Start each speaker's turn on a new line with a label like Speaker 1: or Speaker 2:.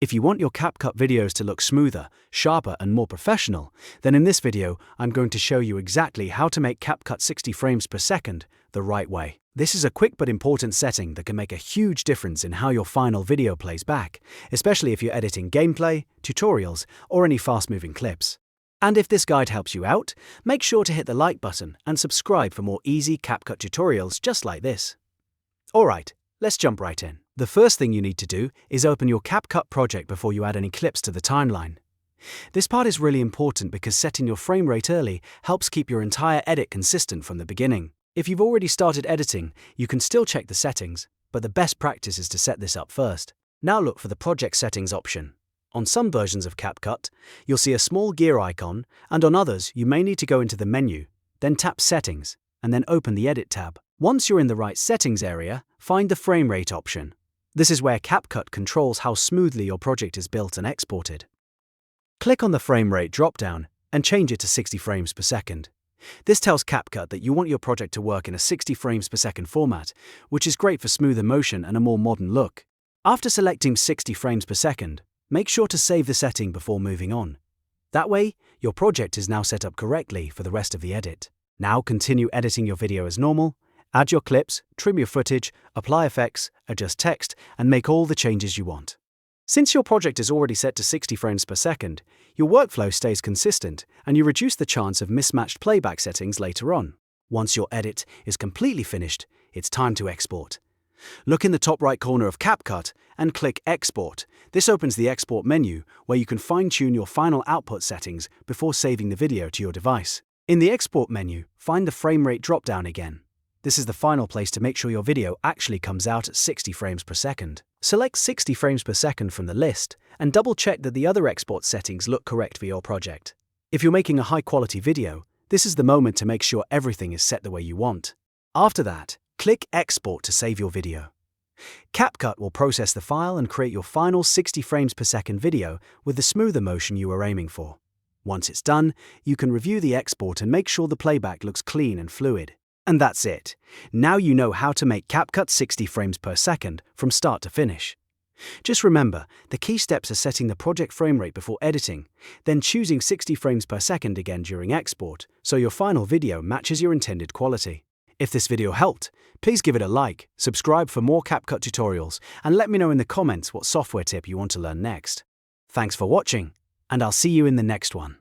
Speaker 1: If you want your CapCut videos to look smoother, sharper, and more professional, then in this video, I'm going to show you exactly how to make CapCut 60 frames per second the right way. This is a quick but important setting that can make a huge difference in how your final video plays back, especially if you're editing gameplay, tutorials, or any fast-moving clips. And if this guide helps you out, make sure to hit the like button and subscribe for more easy CapCut tutorials just like this. Alright, let's jump right in. The first thing you need to do is open your CapCut project before you add any clips to the timeline. This part is really important because setting your frame rate early helps keep your entire edit consistent from the beginning. If you've already started editing, you can still check the settings, but the best practice is to set this up first. Now look for the Project Settings option. On some versions of CapCut, you'll see a small gear icon, and on others, you may need to go into the menu, then tap Settings, and then open the Edit tab. Once you're in the right settings area, find the Frame Rate option. This is where CapCut controls how smoothly your project is built and exported. Click on the Frame Rate drop-down and change it to 60 frames per second. This tells CapCut that you want your project to work in a 60 frames per second format, which is great for smoother motion and a more modern look. After selecting 60 frames per second, make sure to save the setting before moving on. That way, your project is now set up correctly for the rest of the edit. Now continue editing your video as normal. Add your clips, trim your footage, apply effects, adjust text, and make all the changes you want. Since your project is already set to 60 frames per second, your workflow stays consistent and you reduce the chance of mismatched playback settings later on. Once your edit is completely finished, it's time to export. Look in the top right corner of CapCut and click Export. This opens the Export menu where you can fine-tune your final output settings before saving the video to your device. In the Export menu, find the Frame Rate drop-down again. This is the final place to make sure your video actually comes out at 60 frames per second. Select 60 frames per second from the list and double-check that the other export settings look correct for your project. If you're making a high-quality video, this is the moment to make sure everything is set the way you want. After that, click Export to save your video. CapCut will process the file and create your final 60 frames per second video with the smoother motion you were aiming for. Once it's done, you can review the export and make sure the playback looks clean and fluid. And that's it. Now you know how to make CapCut 60 frames per second from start to finish. Just remember, the key steps are setting the project frame rate before editing, then choosing 60 frames per second again during export, so your final video matches your intended quality. If this video helped, please give it a like, subscribe for more CapCut tutorials, and let me know in the comments what software tip you want to learn next. Thanks for watching, and I'll see you in the next one.